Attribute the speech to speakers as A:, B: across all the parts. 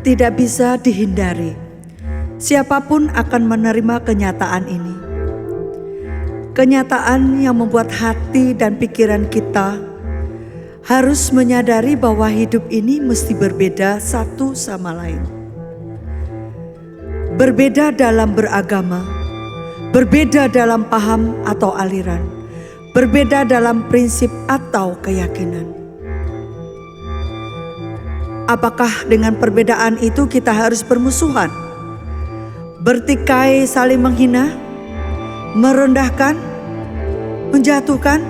A: Tidak bisa dihindari, siapapun akan menerima kenyataan ini. Kenyataan yang membuat hati dan pikiran kita harus menyadari bahwa hidup ini mesti berbeda satu sama lain. Berbeda dalam beragama, berbeda dalam paham atau aliran, berbeda dalam prinsip atau keyakinan. Apakah dengan perbedaan itu kita harus bermusuhan, bertikai saling menghina, merendahkan, menjatuhkan?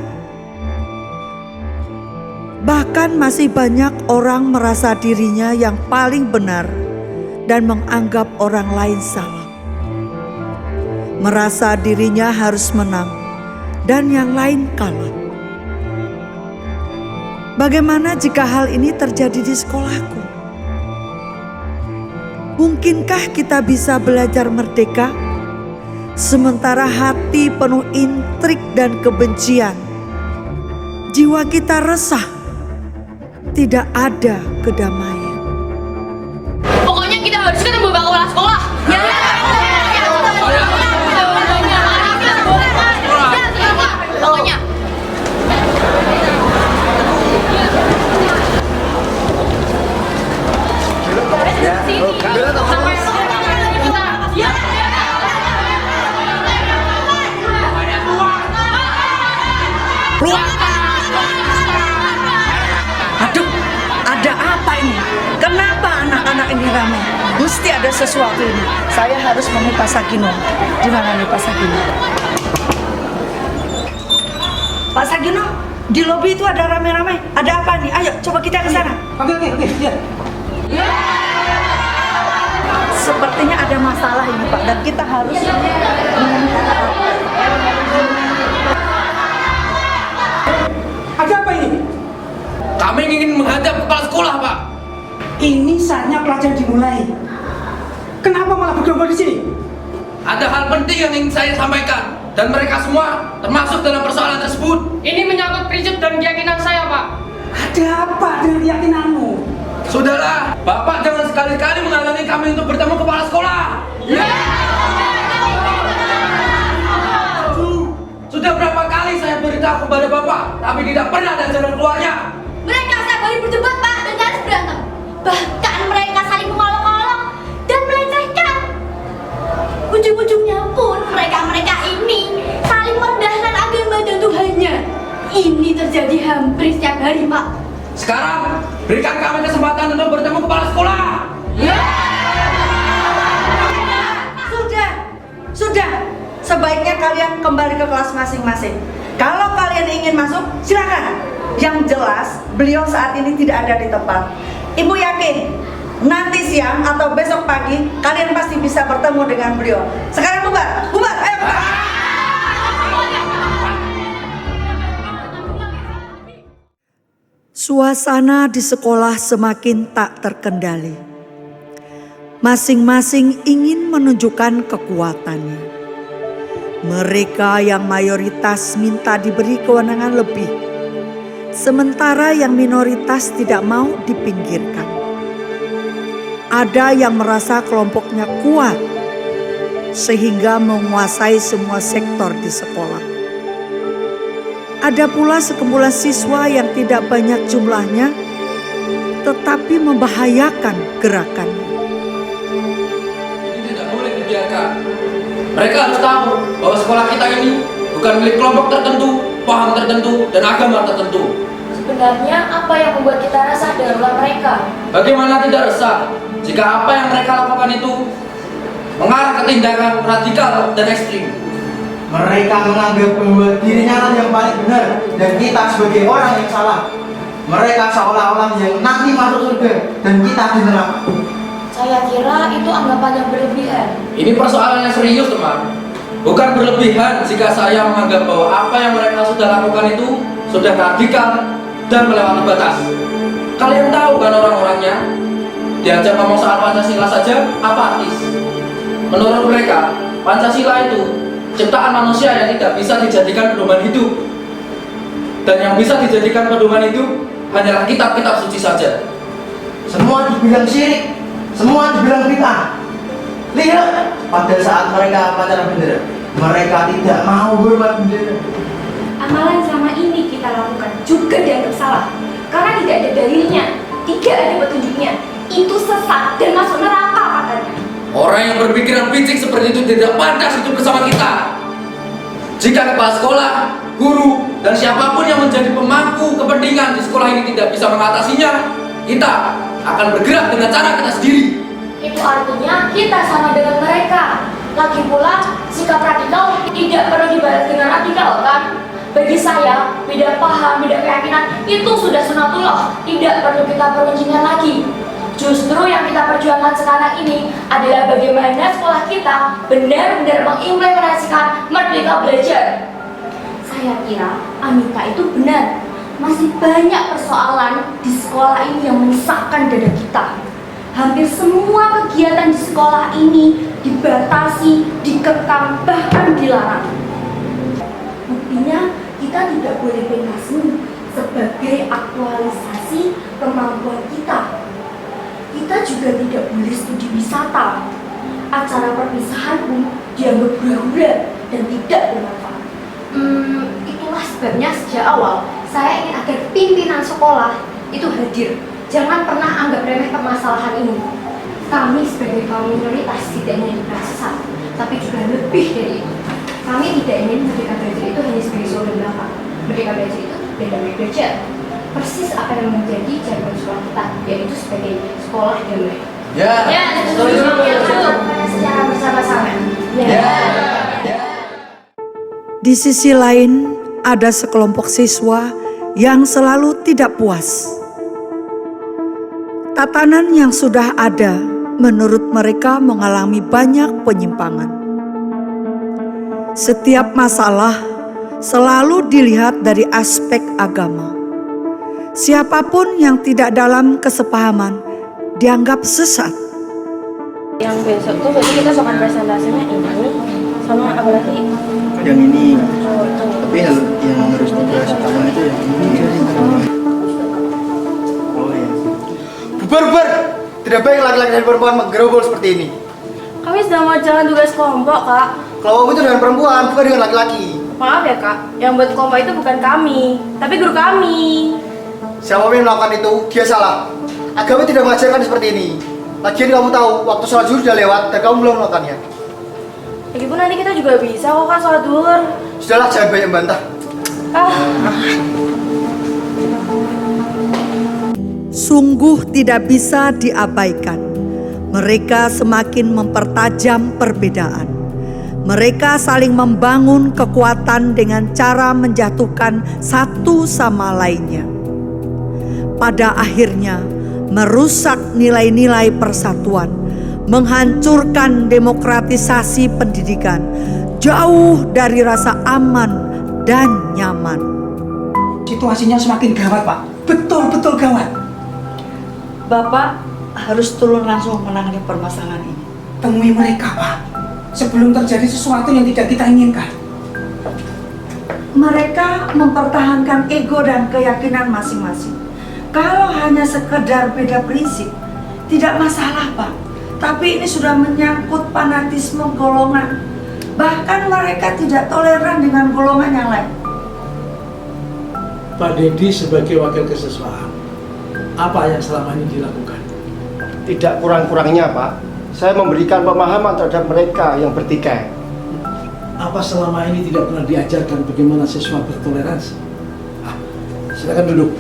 A: Bahkan masih banyak orang merasa dirinya yang paling benar dan menganggap orang lain salah. Merasa dirinya harus menang dan yang lain kalah. Bagaimana jika hal ini terjadi di sekolahku? Mungkinkah kita bisa belajar merdeka, sementara hati penuh intrik dan kebencian? Jiwa kita resah, tidak ada kedamaian.
B: Pokoknya kita harus ketemu Bapak Kepala Sekolah. Pokoknya.
A: Aduh, ada apa ini? Kenapa anak-anak ini ramai? Mesti ada sesuatu ini. Saya harus menemui Pak Sagino. Di mana nih Pak Sagino? Pak Sagino, di lobi itu ada ramai-ramai. Ada apa nih? Ayo, coba kita ke sana.
C: Oke, ya.
A: Sepertinya ada masalah ini Pak, dan kita harus
C: Ada apa ini?
D: Kami ingin menghadap kepala sekolah, Pak.
C: Ini saatnya pelajaran dimulai. Kenapa malah bergerombol di sini?
D: Ada hal penting yang ingin saya sampaikan, dan mereka semua termasuk dalam persoalan tersebut.
B: Ini menyangkut prinsip dan keyakinan saya, Pak.
C: Ada apa dengan keyakinanmu?
D: Sudahlah, Bapak jangan sekali-kali menghalangi kami untuk bertemu kepala sekolah. Sudah berapa kali saya beritahu kepada Bapak, tapi tidak pernah ada jalan keluarnya.
B: Mereka setiap hari berdebat, Pak, dan nyaris berantem. Bahkan mereka saling mengolok-olok dan melecehkan. Ujung-ujungnya pun mereka ini saling merendahkan agama dan Tuhannya. Ini terjadi hampir setiap hari, Pak.
D: Sekarang, berikan kami kesempatan untuk bertemu kepala sekolah.
A: Sudah. Sebaiknya kalian kembali ke kelas masing-masing. Kalau kalian ingin masuk, silakan. Yang jelas, beliau saat ini tidak ada di tempat. Ibu yakin, nanti siang atau besok pagi, kalian pasti bisa bertemu dengan beliau. Sekarang bubar, ayo bubar. Suasana di sekolah semakin tak terkendali. Masing-masing ingin menunjukkan kekuatannya. Mereka yang mayoritas minta diberi kewenangan lebih, sementara yang minoritas tidak mau dipinggirkan. Ada yang merasa kelompoknya kuat, sehingga menguasai semua sektor di sekolah. Ada pula sekumpulan siswa yang tidak banyak jumlahnya, tetapi membahayakan gerakannya.
D: Ini tidak boleh dibiarkan. Mereka harus tahu bahwa sekolah kita ini bukan milik kelompok tertentu, paham tertentu, dan agama tertentu.
B: Sebenarnya apa yang membuat kita resah dengan ulah mereka?
D: Bagaimana tidak resah jika apa yang mereka lakukan itu mengarah ke tindakan radikal dan ekstrim?
E: Mereka menganggap bahwa dirinya lah yang paling benar dan kita sebagai orang yang salah. Mereka seolah-olah yang nanti masuk surga dan kita di neraka.
B: Saya kira itu anggapan yang berlebihan.
D: Ini persoalan yang serius, teman. Bukan berlebihan jika saya menganggap bahwa apa yang mereka sudah lakukan itu sudah radikal dan melewati batas. Kalian tahu kan orang-orangnya? Diajak ngomong soal Pancasila saja apatis. Menurut mereka, Pancasila itu ciptaan manusia yang tidak bisa dijadikan pedoman hidup. Dan yang bisa dijadikan pedoman hidup hanyalah kitab-kitab suci saja.
E: Semua dibilang syirik, semua dibilang fitnah. Lihat, pada saat mereka pacaran bendera, mereka tidak mau hormat bendera.
B: Amalan selama ini kita lakukan juga dianggap salah karena tidak ada dalilnya, tidak ada petunjuknya. Itu sesat dan masuk neraka katanya.
D: Orang yang berpikiran picik seperti itu tidak pantas hidup bersama kita. Jika kepala sekolah, guru, dan siapapun yang menjadi pemangku kepentingan di sekolah ini tidak bisa mengatasinya, kita akan bergerak dengan cara kita sendiri.
B: Itu artinya kita sama dengan mereka. Lagi pula, sikap radikal tidak perlu dibalas dengan radikal, kan? Bagi saya, beda paham, beda keyakinan itu sudah sunatullah, tidak perlu kita peruncingkan lagi. Justru yang kita perjuangkan sekarang ini adalah bagaimana sekolah kita benar-benar mengimplementasikan Merdeka Belajar. Saya kira Anita itu benar. Masih banyak persoalan di sekolah ini yang menyesakkan dada kita. Hampir semua kegiatan di sekolah ini dibatasi, dikekang, bahkan dilarang. Buktinya kita tidak boleh pentas seni sebagai aktualisasi kemampuan kita. Kita juga tidak boleh studi wisata. Acara perpisahan pun dianggap hura-hura dan tidak bermanfaat. Itulah sebabnya sejak awal saya ingin agar pimpinan sekolah itu hadir. Jangan pernah anggap remeh permasalahan ini. Kami sebagai kaum minoritas tidak ingin dipaksa, tapi juga lebih dari itu. Kami tidak ingin Merdeka Belajar itu hanya sebagai slogan belaka. Merdeka Belajar itu beda belajar. Persis apa yang menjadi jargon sekolah kita, yaitu sebagai sekolah damai.
E: Ya,
B: setuju. Secara bersama-sama.
A: Di sisi lain, ada sekelompok siswa yang selalu tidak puas. Tatanan yang sudah ada menurut mereka mengalami banyak penyimpangan. Setiap masalah selalu dilihat dari aspek agama. Siapapun yang tidak dalam kesepahaman dianggap sesat.
F: Yang besok tuh berarti kita sokan presentasinya ini sama apa lagi?
E: yang ini. Tapi yang harus dibahas utama itu yang ini. Oh ya. Bubar. Tidak baik laki-laki dan perempuan menggerombol seperti ini.
F: Kami sedang mau jalan tugas kelompok, Kak.
E: Kelompok itu dengan perempuan, bukan dengan laki-laki.
F: Maaf ya, Kak. Yang buat kelompok itu bukan kami, tapi guru kami.
E: Siapapun yang melakukan itu, dia salah. Agama tidak mengajarkan seperti ini. Lagian kamu tahu, waktu sholat zuhur sudah lewat dan kamu belum melakukannya.
F: Lagipun nanti kita juga bisa kok, Kak, sholat zuhur.
E: Sudahlah, jangan banyak bantah.
A: Sungguh tidak bisa diabaikan. Mereka semakin mempertajam perbedaan. Mereka saling membangun kekuatan dengan cara menjatuhkan satu sama lainnya. Pada akhirnya, merusak nilai-nilai persatuan, menghancurkan demokratisasi pendidikan, jauh dari rasa aman dan nyaman.
C: Situasinya semakin gawat, Pak. Betul-betul gawat.
A: Bapak harus turun langsung menangani permasalahan ini.
C: Temui mereka, Pak. Sebelum terjadi sesuatu yang tidak kita inginkan.
A: Mereka mempertahankan ego dan keyakinan masing-masing. Kalau hanya sekedar beda prinsip, tidak masalah, Pak. Tapi ini sudah menyangkut fanatisme golongan. Bahkan mereka tidak toleran dengan golongan yang lain.
G: Pak Dedi sebagai wakil kesiswaan, apa yang selama ini dilakukan?
H: Tidak kurang-kurangnya, Pak. Saya memberikan pemahaman terhadap mereka yang bertikai.
G: Apa selama ini tidak pernah diajarkan bagaimana siswa bertoleransi? Silakan duduk.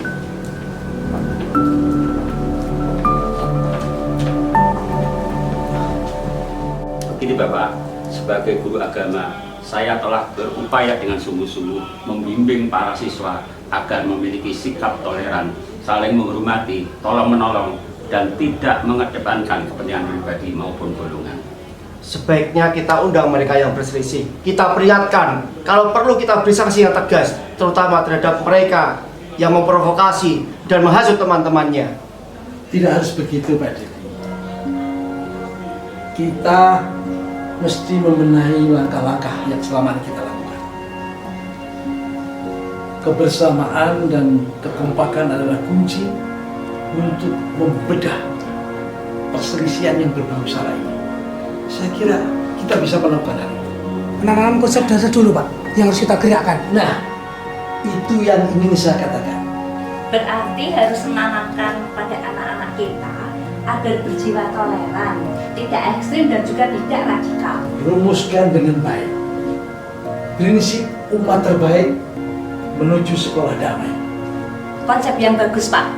I: Begini Bapak, sebagai guru agama, saya telah berupaya dengan sungguh-sungguh membimbing para siswa agar memiliki sikap toleran, saling menghormati, tolong-menolong, dan tidak mengedepankan kepentingan pribadi maupun golongan.
H: Sebaiknya kita undang mereka yang berselisih. Kita peringatkan, kalau perlu kita beri sanksi yang tegas, terutama terhadap mereka yang memprovokasi dan menghasut teman-temannya.
G: Tidak harus begitu, Pak Dedi. Kita mesti membenahi langkah-langkah yang selama ini kita lakukan. Kebersamaan dan kekompakan adalah kunci untuk membedah perselisihan yang berbau sara ini. Saya kira kita bisa melakukan hal itu.
C: Penanganan konsep dasar dulu Pak, yang harus kita gerakkan.
G: Nah, itu yang ingin saya katakan.
J: Berarti harus menanamkan pada anak-anak kita agar berjiwa toleran, tidak ekstrim dan juga tidak radikal.
G: Rumuskan dengan baik. Prinsip umat terbaik menuju sekolah damai.
J: Konsep yang bagus, Pak.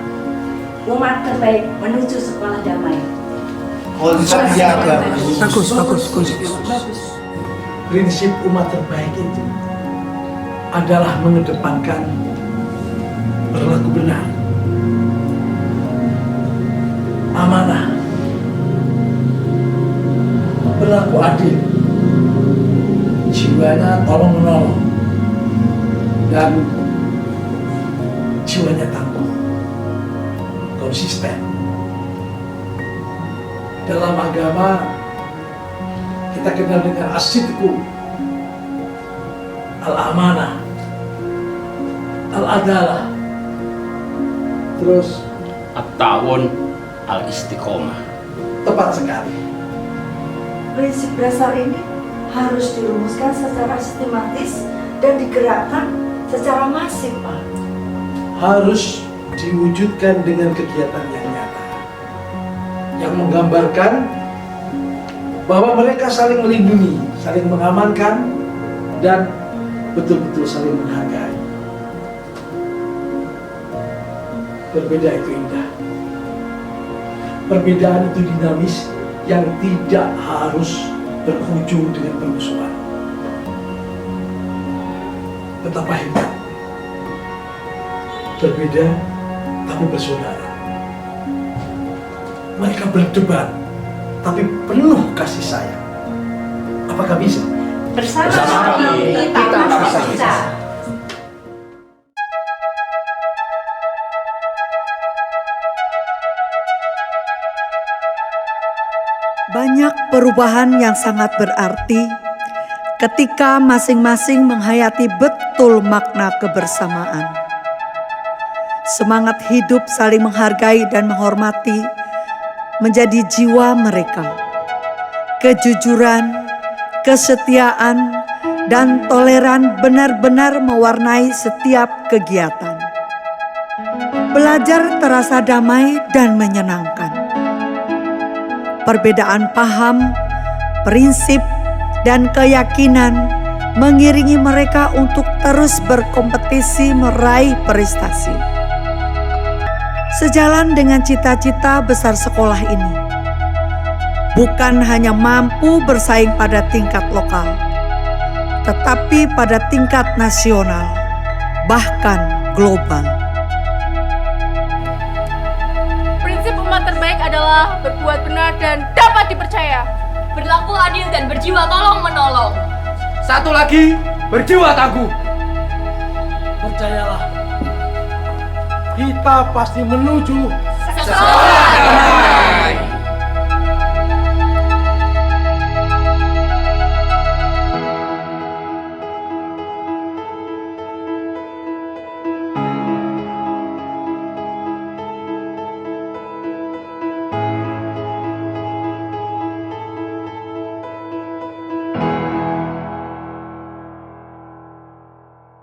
J: Umat terbaik menuju sekolah damai.
E: Konsep yang bagus.
C: Bagus.
G: Prinsip umat terbaik itu adalah mengedepankan berlaku benar, amanah, berlaku adil, jiwanya tolong menolong, dan jiwanya tangguh, konsisten. Dalam agama kita kenal dengan as-sidqu, al-amanah, al-adalah, terus
I: At-ta'awun al-istiqomah.
G: tepat sekali.
A: Prinsip dasar ini harus dirumuskan secara sistematis dan digerakkan secara masif, Pak.
G: Harus diwujudkan dengan kegiatan yang nyata, yang menggambarkan bahwa mereka saling melindungi, saling mengamankan, dan betul-betul saling menghargai. Berbeda itu indah. Perbedaan itu dinamis yang tidak harus berujung dengan permusuhan. Betapa hebat. Berbeda tapi bersaudara. Mereka berdebat tapi penuh kasih sayang. Apakah bisa?
J: Bersama kita pasti bisa.
A: Banyak perubahan yang sangat berarti ketika masing-masing menghayati betul makna kebersamaan. Semangat hidup saling menghargai dan menghormati menjadi jiwa mereka. Kejujuran, kesetiaan, dan toleran benar-benar mewarnai setiap kegiatan. Belajar terasa damai dan menyenangkan. Perbedaan paham, prinsip, dan keyakinan mengiringi mereka untuk terus berkompetisi meraih prestasi. Sejalan dengan cita-cita besar sekolah ini, bukan hanya mampu bersaing pada tingkat lokal, tetapi pada tingkat nasional, bahkan global.
F: Prinsip umat terbaik adalah berbuat benar dan dapat dipercaya.
B: Berlaku adil dan berjiwa tolong-menolong.
D: Satu lagi, berjiwa tangguh.
G: Percayalah, kita pasti menuju
B: Sekolah damai.